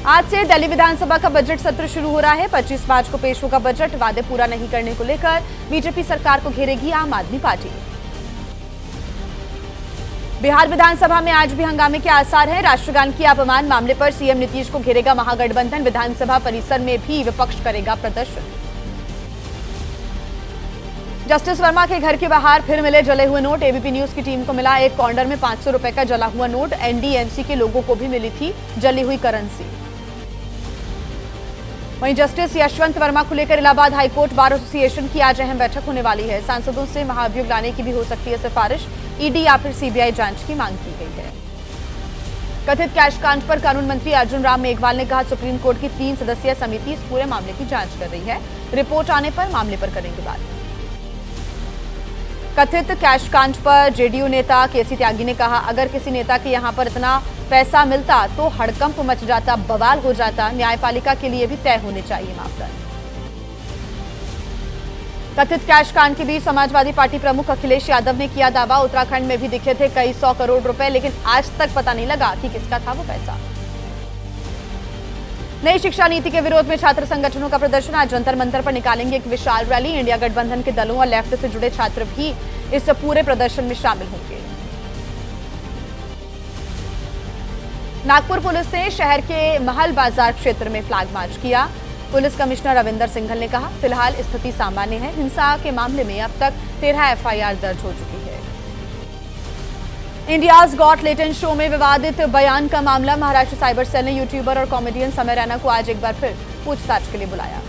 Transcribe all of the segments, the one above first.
आज से दिल्ली विधानसभा का बजट सत्र शुरू हो रहा है। 25 मार्च को पेश होगा बजट। वादे पूरा नहीं करने को लेकर बीजेपी सरकार को घेरेगी आम आदमी पार्टी। बिहार विधानसभा में आज भी हंगामे के आसार हैं। राष्ट्रगान के अपमान मामले पर सीएम नीतीश को घेरेगा महागठबंधन। विधानसभा परिसर में भी विपक्ष करेगा प्रदर्शन। जस्टिस वर्मा के घर के बाहर फिर मिले जले हुए नोट। एबीपी न्यूज की टीम को मिला एक कॉर्नर में 500 रुपए का जला हुआ नोट। एनडीएमसी के लोगों को भी मिली थी जली हुई करेंसी। वहीं जस्टिस यशवंत वर्मा को लेकर इलाहाबाद हाईकोर्ट बार एसोसिएशन की आज अहम बैठक होने वाली है। सांसदों से महाभियोग लाने की भी हो सकती है सिफारिश। ईडी या फिर सीबीआई जांच की मांग की गई है। कथित कैश कांड पर कानून मंत्री अर्जुन राम मेघवाल ने कहा, सुप्रीम कोर्ट की 3 सदस्यीय समिति इस पूरे मामले की जांच कर रही है। रिपोर्ट आने पर मामले पर करेंगे बात। कथित कैश कांड पर जेडीयू नेता केसी त्यागी ने कहा, अगर किसी नेता के यहां पर इतना पैसा मिलता तो हड़कंप मच जाता, बवाल हो जाता। न्यायपालिका के लिए भी तय होने चाहिए मापदंड। कथित कैश कांड के बीच समाजवादी पार्टी प्रमुख अखिलेश यादव ने किया दावा, उत्तराखंड में भी दिखे थे कई 100 करोड़ रुपए, लेकिन आज तक पता नहीं लगा कि किसका था वो पैसा। नई शिक्षा नीति के विरोध में छात्र संगठनों का प्रदर्शन। आज जंतर मंतर पर निकालेंगे एक विशाल रैली। इंडिया गठबंधन के दलों और लेफ्ट से जुड़े छात्र भी इस पूरे प्रदर्शन में शामिल होंगे। नागपुर पुलिस ने शहर के महल बाजार क्षेत्र में फ्लैग मार्च किया। पुलिस कमिश्नर रविंदर सिंघल ने कहा, फिलहाल स्थिति सामान्य है। हिंसा के मामले में अब तक 13 एफआईआर दर्ज हो चुकी है। इंडियाज गॉट लेटेंट शो में विवादित बयान का मामला। महाराष्ट्र साइबर सेल ने यूट्यूबर और कॉमेडियन समय रैना को आज एक बार फिर पूछताछ के लिए बुलाया।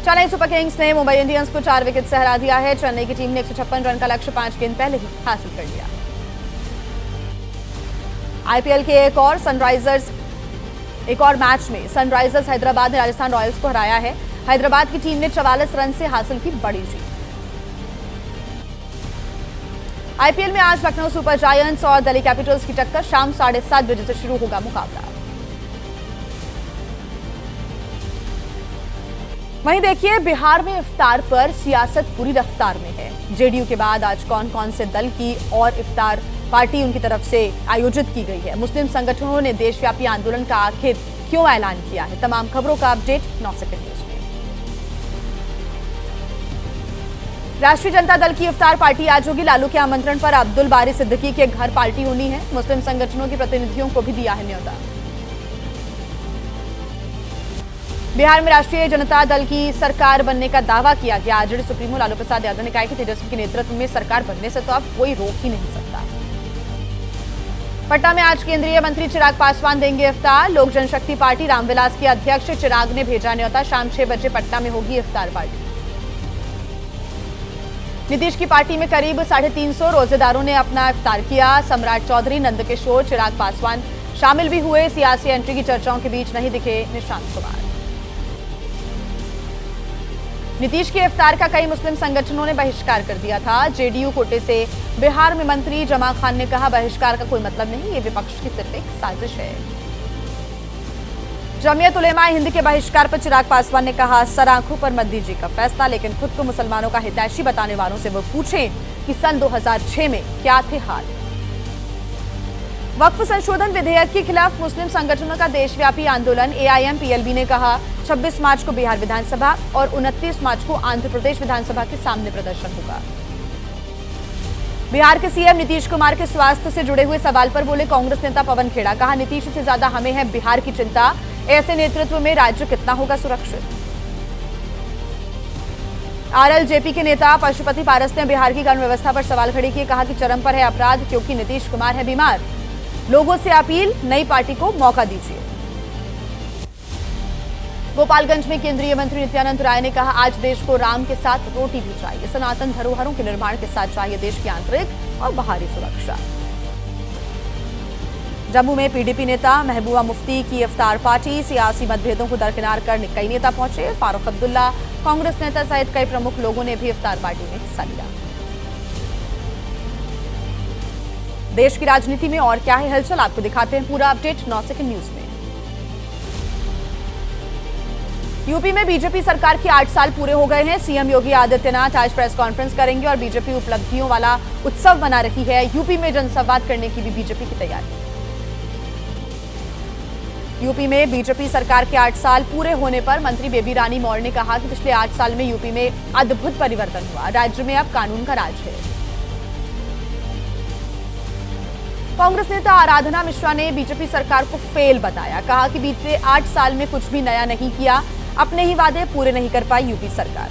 चेन्नई सुपर किंग्स ने मुंबई इंडियंस को 4 विकेट से हरा दिया है। चेन्नई की टीम ने 156 रन का लक्ष्य 5 गेंद पहले ही हासिल कर लिया। आईपीएल के एक और मैच में सनराइजर्स हैदराबाद ने राजस्थान रॉयल्स को हराया है। हैदराबाद की टीम ने 44 रन से हासिल की बड़ी जीत। आईपीएल में आज लखनऊ सुपर जायंट्स और दिल्ली कैपिटल्स की टक्कर। शाम 7:30 बजे से शुरू होगा मुकाबला। वहीं देखिए, बिहार में इफ्तार पर सियासत पूरी रफ्तार में है। जेडीयू के बाद आज कौन कौन से दल की और इफ्तार पार्टी उनकी तरफ से आयोजित की गई है। मुस्लिम संगठनों ने देशव्यापी आंदोलन का आखिर क्यों ऐलान किया है। तमाम खबरों का अपडेट 9 सेकंड न्यूज में। राष्ट्रीय जनता दल की इफ्तार पार्टी आज होगी। लालू के आमंत्रण पर अब्दुल बारी सिद्दीकी के घर पार्टी होनी है। मुस्लिम संगठनों के प्रतिनिधियों को भी दिया है न्योता। बिहार में राष्ट्रीय जनता दल की सरकार बनने का दावा किया गया। आरजेडी सुप्रीमो लालू प्रसाद यादव ने कहा कि तेजस्वी के नेतृत्व में सरकार बनने से तो अब कोई रोक ही नहीं सकता। पटना में आज केंद्रीय मंत्री चिराग पासवान देंगे इफ्तार। लोक जनशक्ति पार्टी रामविलास के अध्यक्ष चिराग ने भेजा न्योता। शाम 6 बजे पटना में होगी इफ्तार पार्टी। नीतीश की पार्टी में करीब 350 रोजेदारों ने अपना इफ्तार किया। सम्राट चौधरी, नंदकिशोर, चिराग पासवान शामिल भी हुए। सियासी एंट्री की चर्चाओं के बीच नहीं दिखे निशांत कुमार। नीतीश के इफ्तार का कई मुस्लिम संगठनों ने बहिष्कार कर दिया था। जेडीयू कोटे से बिहार में मंत्री जमा खान ने कहा, बहिष्कार का कोई मतलब नहीं, ये विपक्ष की सिर्फ एक साजिश है। जमीयत उलेमा हिंद के बहिष्कार पर चिराग पासवान ने कहा, सर आंखों पर मत दीजिए का फैसला, लेकिन खुद को मुसलमानों का हितैषी बताने वालों से वो पूछें कि सन 2006 में क्या थे हाल। वक्फ संशोधन विधेयक के खिलाफ मुस्लिम संगठनों का देशव्यापी आंदोलन। एआईएम-पीएलबी ने कहा, 26 मार्च को बिहार विधानसभा और 29 मार्च को आंध्र प्रदेश विधानसभा के सामने प्रदर्शन होगा। बिहार के सीएम नीतीश कुमार के स्वास्थ्य से जुड़े हुए सवाल पर बोले कांग्रेस नेता पवन खेड़ा। कहा, नीतीश से ज्यादा हमें है बिहार की चिंता। ऐसे नेतृत्व में राज्य कितना होगा सुरक्षित। आरएलजेपी के नेता पशुपति पारस ने बिहार की कानून व्यवस्था पर सवाल खड़े किए। कहा कि चरम पर है अपराध, क्योंकि नीतीश कुमार है बीमार। लोगों से अपील, नई पार्टी को मौका दीजिए। गोपालगंज में केंद्रीय मंत्री नित्यानंद राय ने कहा, आज देश को राम के साथ रोटी भी चाहिए। सनातन धरोहरों के निर्माण के साथ चाहिए देश की आंतरिक और बाहरी सुरक्षा। जम्मू में पीडीपी नेता महबूबा मुफ्ती की इफ्तार पार्टी। सियासी मतभेदों को दरकिनार कर कई नेता पहुंचे। फारूक अब्दुल्ला, कांग्रेस नेता सहित कई प्रमुख लोगों ने भी इफ्तार पार्टी में हिस्सा लिया। देश की राजनीति में और क्या है हलचल, आपको दिखाते हैं पूरा अपडेट 9 सेकंड न्यूज में। यूपी में बीजेपी सरकार के 8 साल पूरे हो गए हैं। सीएम योगी आदित्यनाथ आज प्रेस कॉन्फ्रेंस करेंगे और बीजेपी उपलब्धियों वाला उत्सव मना रही है। यूपी में जनसंवाद करने की भी बीजेपी की तैयारी। यूपी में बीजेपी सरकार के 8 साल पूरे होने पर मंत्री बेबी रानी मौर्य ने कहा कि पिछले 8 साल में यूपी में अद्भुत परिवर्तन हुआ, राज्य में अब कानून का राज है। कांग्रेस नेता आराधना मिश्रा ने बीजेपी सरकार को फेल बताया, कहा कि बीते 8 साल में कुछ भी नया नहीं किया, अपने ही वादे पूरे नहीं कर पाई यूपी सरकार।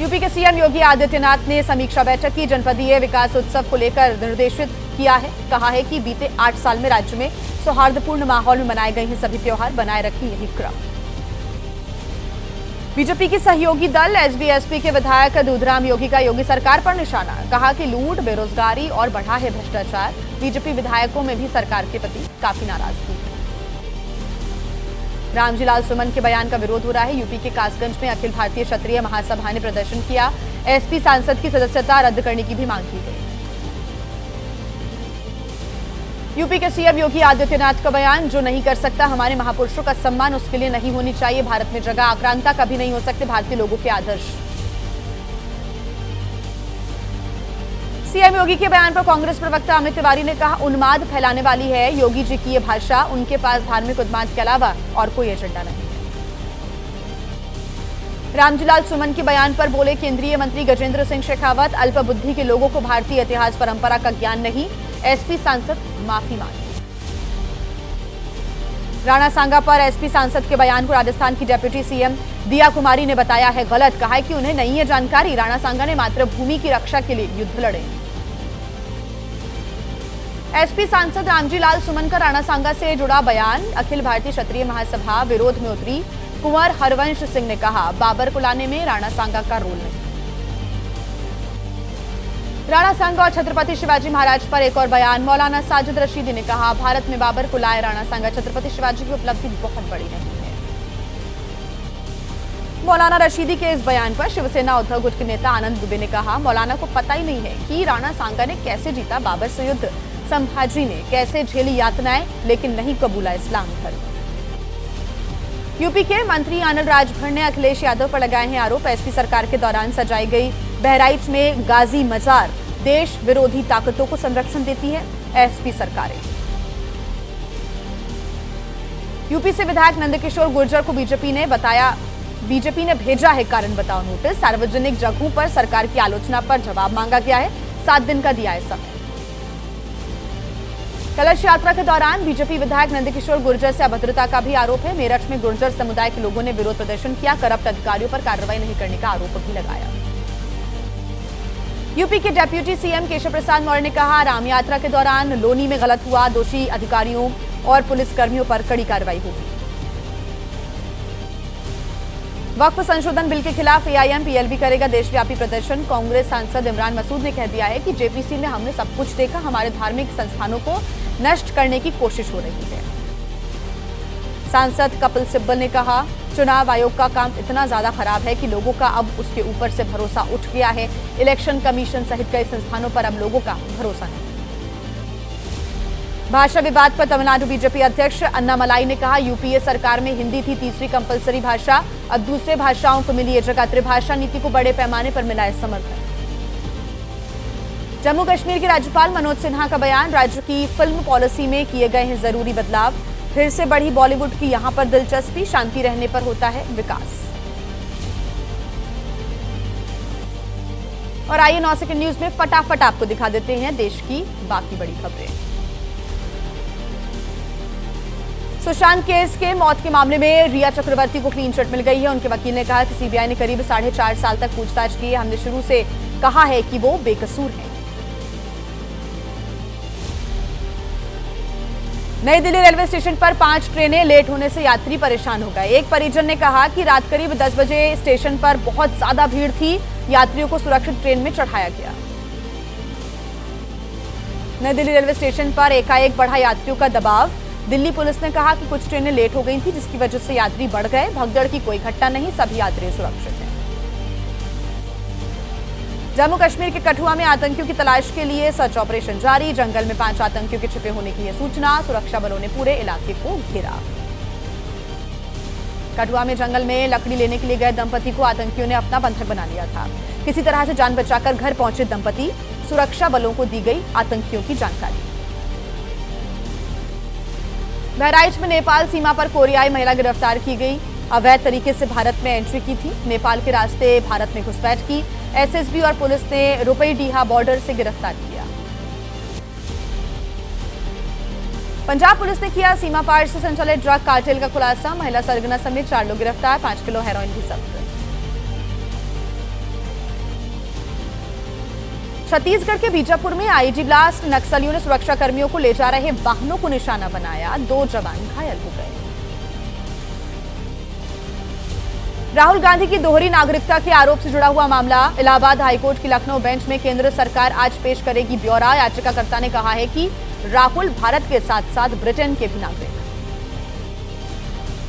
यूपी के सीएम योगी आदित्यनाथ ने समीक्षा बैठक की, जनपदीय विकास उत्सव को लेकर निर्देशित किया है, कहा है कि बीते 8 साल में राज्य में सौहार्दपूर्ण माहौल में मनाए गए हैं सभी त्योहार, बनाए रखी यही क्रम। बीजेपी की सहयोगी दल एसबी-एसपी के विधायक दूधराम योगी का योगी सरकार पर निशाना, कहा कि लूट, बेरोजगारी और बढ़ा है भ्रष्टाचार। बीजेपी विधायकों में भी सरकार के प्रति काफी नाराजगी है। रामजी लाल सुमन के बयान का विरोध हो रहा है। यूपी के कासगंज में अखिल भारतीय क्षत्रिय महासभा ने प्रदर्शन किया, एसपी सांसद की सदस्यता रद्द करने की भी मांग की गई। यूपी के सीएम योगी आदित्यनाथ का बयान, जो नहीं कर सकता हमारे महापुरुषों का सम्मान, उसके लिए नहीं होनी चाहिए भारत में जगह, आक्रांता कभी नहीं हो सकते भारतीय लोगों के आदर्श। सीएम योगी के बयान पर कांग्रेस प्रवक्ता अमित तिवारी ने कहा, उन्माद फैलाने वाली है योगी जी की ये भाषा, उनके पास धार्मिक उन्माद के अलावा और कोई एजेंडा नहीं है। रामजी लाल सुमन के बयान पर बोले केंद्रीय मंत्री गजेंद्र सिंह शेखावत, अल्पबुद्धि के लोगों को भारतीय इतिहास परंपरा का ज्ञान नहीं, एसपी सांसद माफी मांगी। राणा सांगा पर एसपी सांसद के बयान को राजस्थान की डेप्यूटी सीएम दिया कुमारी ने बताया है गलत, कहा है कि उन्हें नहीं है जानकारी, राणा सांगा ने मातृभूमि की रक्षा के लिए युद्ध लड़े। एसपी सांसद रामजी लाल सुमन का राणा सांगा से जुड़ा बयान, अखिल भारतीय क्षत्रिय महासभा विरोध में उतरी, कुंवर हरवंश सिंह ने कहा, बाबर को लाने में राणा सांगा का रोल नहीं। राणा सांगा और छत्रपति शिवाजी महाराज पर एक और बयान, मौलाना साजिद रशीदी ने कहा, भारत में बाबर को लाए राणा सांगा, छत्रपति शिवाजी की उपलब्धि बहुत बड़ी नहीं है। मौलाना रशीदी के इस बयान पर शिवसेना उद्धव गुट के नेता आनंद दुबे ने कहा, मौलाना को पता ही नहीं है कि राणा सांगा ने कैसे जीता बाबर से युद्ध, संभाजी ने कैसे झेली यातनाएं, लेकिन नहीं कबूला इस्लाम धर्म। यूपी के मंत्री आनंद राजभर ने अखिलेश यादव पर लगाए हैं आरोप, एसपी सरकार के दौरान सजाई गई बहराइच में गाजी मजार देश विरोधी ताकतों को संरक्षण देती है एसपी सरकारें। यूपी से विधायक नंदकिशोर गुर्जर को बीजेपी ने भेजा है कारण बताओ नोटिस, सार्वजनिक जगहों पर सरकार की आलोचना पर जवाब मांगा गया है, 7 दिन का दिया है समय। कलश यात्रा के दौरान बीजेपी विधायक नंदकिशोर गुर्जर से अभद्रता का भी आरोप है, मेरठ में गुर्जर समुदाय के लोगों ने विरोध प्रदर्शन किया, करप्ट अधिकारियों पर कार्रवाई नहीं करने का आरोप भी लगाया। यूपी के डेप्यूटी सीएम केशव प्रसाद मौर्य ने कहा, राम यात्रा के दौरान लोनी में गलत हुआ, दोषी अधिकारियों और पुलिसकर्मियों पर कड़ी कार्रवाई होगी। वक्फ संशोधन बिल के खिलाफ एआईएम पीएलबी करेगा देशव्यापी प्रदर्शन, कांग्रेस सांसद इमरान मसूद ने कह दिया है कि जेपीसी में हमने सब कुछ देखा, हमारे धार्मिक संस्थानों को नष्ट करने की कोशिश हो रही है। सांसद कपिल सिब्बल ने कहा, चुनाव आयोग का काम इतना ज्यादा खराब है कि लोगों का अब उसके ऊपर से भरोसा उठ गया है, इलेक्शन कमीशन सहित कई संस्थानों पर अब लोगों का भरोसा नहीं। भाषा विवाद पर तमिलनाडु बीजेपी अध्यक्ष अन्नामलाई ने कहा, यूपीए सरकार में हिंदी थी तीसरी कंपलसरी भाषा, अब दूसरे भाषाओं को मिली है जगह, त्रिभाषा नीति को बड़े पैमाने पर मिला है समर्थन। जम्मू कश्मीर के राज्यपाल मनोज सिन्हा का बयान, राज्य की फिल्म पॉलिसी में किए गए हैं जरूरी बदलाव, फिर से बढ़ी बॉलीवुड की यहां पर दिलचस्पी, शांति रहने पर होता है विकास। और आइए 9 सेकंड न्यूज में फटाफट आपको दिखा देते हैं देश की बाकी बड़ी खबरें। सुशांत केस के मौत के मामले में रिया चक्रवर्ती को क्लीन चिट मिल गई है। उनके वकील ने कहा कि सीबीआई ने करीब 4.5 साल तक पूछताछ की है, हमने शुरू से कहा है कि वो बेकसूर है। नई दिल्ली रेलवे स्टेशन पर 5 ट्रेनें लेट होने से यात्री परेशान हो गए। एक परिजन ने कहा कि रात करीब 10 बजे स्टेशन पर बहुत ज्यादा भीड़ थी, यात्रियों को सुरक्षित ट्रेन में चढ़ाया गया। नई दिल्ली रेलवे स्टेशन पर एकाएक बढ़ा यात्रियों का दबाव, दिल्ली पुलिस ने कहा कि कुछ ट्रेनें लेट हो गई थी जिसकी वजह से यात्री बढ़ गए, भगदड़ की कोई घटना नहीं, सभी यात्री सुरक्षित हैं। जम्मू कश्मीर के कठुआ में आतंकियों की तलाश के लिए सर्च ऑपरेशन जारी, जंगल में 5 आतंकियों के छिपे होने की सूचना, सुरक्षा बलों ने पूरे इलाके को घेरा। कठुआ में जंगल में लकड़ी लेने के लिए गए दंपति को आतंकियों ने अपना बंधक बना लिया था। किसी तरह से जान बचाकर घर पहुंचे दंपति, सुरक्षा बलों को दी गई आतंकियों की जानकारी। बहराइच में नेपाल सीमा पर कोरियाई महिला गिरफ्तार की गई। अवैध तरीके से भारत में एंट्री की थी। नेपाल के रास्ते भारत में घुसपैठ की। एसएसबी और पुलिस ने रुपईडीहा बॉर्डर से गिरफ्तार किया। पंजाब पुलिस ने किया सीमा पार से संचालित ड्रग कार्टेल का खुलासा। महिला सरगना समेत 4 लोग गिरफ्तार। 5 किलो हेरोइन भी जब्त। छत्तीसगढ़ के बीजापुर में आईडी ब्लास्ट। नक्सलियों ने सुरक्षा कर्मियों को ले जा रहे वाहनों को निशाना बनाया। 2 जवान घायल हो गए। राहुल गांधी की दोहरी नागरिकता के आरोप से जुड़ा हुआ मामला। इलाहाबाद हाईकोर्ट की लखनऊ बेंच में केंद्र सरकार आज पेश करेगी ब्यौरा। याचिकाकर्ता ने कहा है कि राहुल भारत के साथ साथ ब्रिटेन के भी नागरिक।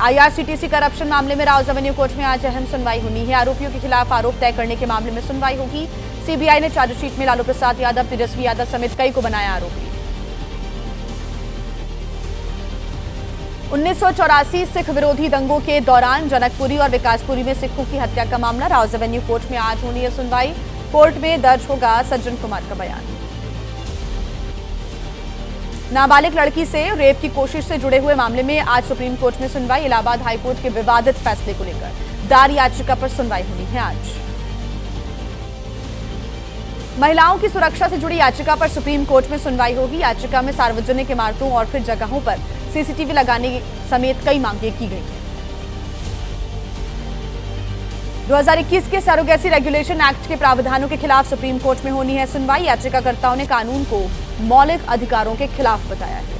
आईआरसीटीसी करप्शन मामले में राउज एवेन्यू कोर्ट में आज अहम सुनवाई होनी है। आरोपियों के खिलाफ आरोप तय करने के मामले में सुनवाई होगी। सीबीआई ने चार्जशीट में लालू प्रसाद यादव, तेजस्वी यादव समेत कई को बनाया आरोपी। 1984 सिख विरोधी दंगों के दौरान जनकपुरी और विकासपुरी में सिखों की हत्या का मामला। राउज एवेन्यू कोर्ट में आज होनी है सुनवाई। कोर्ट में दर्ज होगा सज्जन कुमार का बयान। नाबालिग लड़की से रेप की कोशिश से जुड़े हुए मामले में आज सुप्रीम कोर्ट में सुनवाई। इलाहाबाद हाईकोर्ट के विवादित फैसले को लेकर दायर याचिका पर सुनवाई होनी है आज। महिलाओं की सुरक्षा से जुड़ी याचिका पर सुप्रीम कोर्ट में सुनवाई होगी। याचिका में सार्वजनिक इमारतों और फिर जगहों पर सीसीटीवी लगाने समेत कई मांगें की गई हैं। 2021 के सरोगेसी रेगुलेशन एक्ट के प्रावधानों के खिलाफ सुप्रीम कोर्ट में होनी है सुनवाई। याचिकाकर्ताओं ने कानून को मौलिक अधिकारों के खिलाफ बताया है।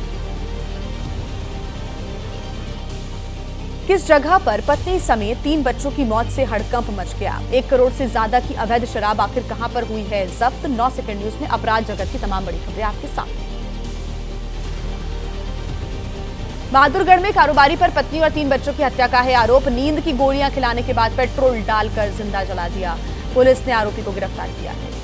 किस जगह पर पत्नी समेत 3 बच्चों की मौत से हड़कंप मच गया। 1 करोड़ से ज्यादा की अवैध शराब आखिर कहां पर हुई है जब्त। 9 सेकंड न्यूज में अपराध जगत की तमाम बड़ी खबरें आपके सामने। बहादुरगढ़ में कारोबारी पर पत्नी और 3 बच्चों की हत्या का है आरोप। नींद की गोलियां खिलाने के बाद पेट्रोल डालकर जिंदा जला दिया। पुलिस ने आरोपी को गिरफ्तार किया है।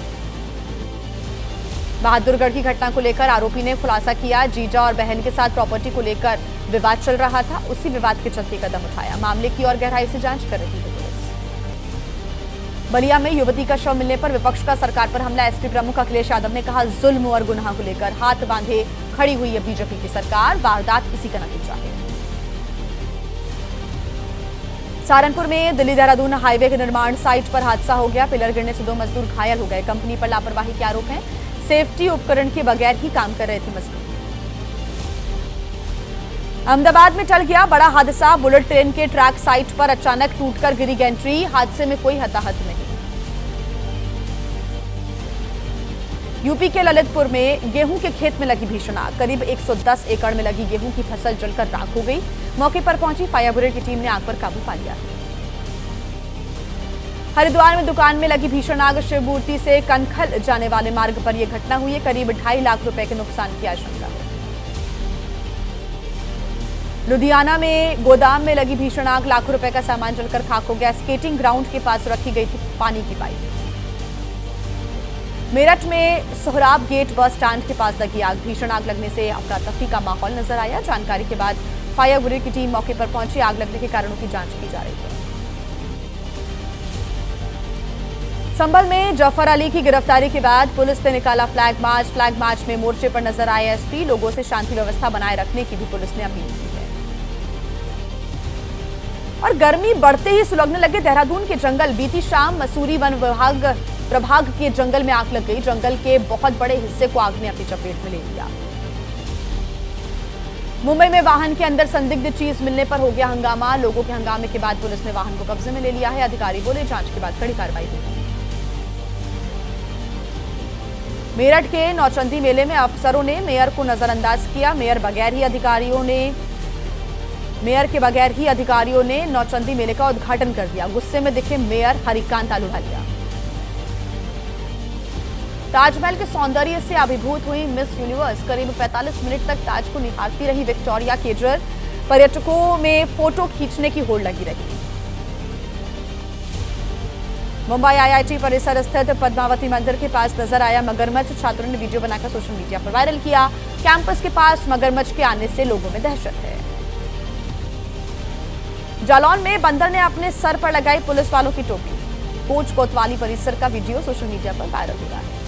बहादुरगढ़ की घटना को लेकर आरोपी ने खुलासा किया। जीजा और बहन के साथ प्रॉपर्टी को लेकर विवाद चल रहा था। उसी विवाद के चलते कदम उठाया। मामले की और गहराई से जांच कर रही है पुलिस। बलिया में युवती का शव मिलने पर विपक्ष का सरकार पर हमला। एसपी प्रमुख अखिलेश यादव ने कहा जुल्म और गुनाह को लेकर हाथ बांधे खड़ी हुई है बीजेपी की सरकार। वारदात इसी का नतीजा है। सहारनपुर में दिल्ली देहरादून हाईवे के निर्माण साइट पर हादसा हो गया। पिलर गिरने से 2 मजदूर घायल हो गए। कंपनी पर लापरवाही के आरोप हैं। सेफ्टी उपकरण के बगैर ही काम कर रहे थे मजदूर। अहमदाबाद में टल गया बड़ा हादसा। बुलेट ट्रेन के ट्रैक साइट पर अचानक टूटकर गिरी गैंट्री। हादसे में कोई हताहत नहीं। यूपी के ललितपुर में गेहूं के खेत में लगी भीषण आग। करीब 110 एकड़ में लगी गेहूं की फसल जलकर राख हो गई। मौके पर पहुंची फायर ब्रिगेड की टीम ने आग पर काबू पा लिया। हरिद्वार में दुकान में लगी भीषण आग। शिवमूर्ति से कनखल जाने वाले मार्ग पर यह घटना हुई है। करीब 2.5 लाख रुपए के नुकसान की आशंका है। लुधियाना में गोदाम में लगी भीषण आग। लाखों रुपए का सामान जलकर खाक हो गया। स्केटिंग ग्राउंड के पास रखी गई थी पानी की पाइप। मेरठ में सोहराब गेट बस स्टैंड के पास लगी आग। भीषण आग लगने से अफरा तफरी का माहौल नजर आया। जानकारी के बाद फायर ब्रिगेड की टीम मौके पर पहुंची। आग लगने के कारणों की जांच की जा रही है। संभल में जफर अली की गिरफ्तारी के बाद पुलिस ने निकाला फ्लैग मार्च। फ्लैग मार्च में मोर्चे पर नजर आए एसपी। लोगों से शांति व्यवस्था बनाए रखने की भी पुलिस ने अपील की है। और गर्मी बढ़ते ही सुलगने लगे देहरादून के जंगल। बीती शाम मसूरी वन विभाग प्रभाग के जंगल में आग लग गई। जंगल के बहुत बड़े हिस्से को आग ने अपनी चपेट में ले लिया। मुंबई में वाहन के अंदर संदिग्ध चीज मिलने पर हो गया हंगामा। लोगों के हंगामे के बाद पुलिस ने वाहन को कब्जे में ले लिया है। अधिकारी बोले जांच के बाद कड़ी कार्रवाई होगी। मेरठ के नौचंदी मेले में अफसरों ने मेयर को नजरअंदाज किया। मेयर के बगैर ही अधिकारियों ने नौचंदी मेले का उद्घाटन कर दिया। गुस्से में दिखे मेयर हरिकांत आलूवालिया। ताजमहल के सौंदर्य से अभिभूत हुई मिस यूनिवर्स। करीब 45 मिनट तक ताज को निहारती रही विक्टोरिया केजर। पर्यटकों में फोटो खींचने की होड़ लगी रही। मुंबई आईआईटी परिसर स्थित पद्मावती मंदिर के पास नजर आया मगरमच्छ। छात्रों ने वीडियो बनाकर सोशल मीडिया पर वायरल किया। कैंपस के पास मगरमच्छ के आने से लोगों में दहशत है। जालौन में बंदर ने अपने सर पर लगाई पुलिस वालों की टोपी। कोच कोतवाली परिसर का वीडियो सोशल मीडिया पर वायरल हो रहा है।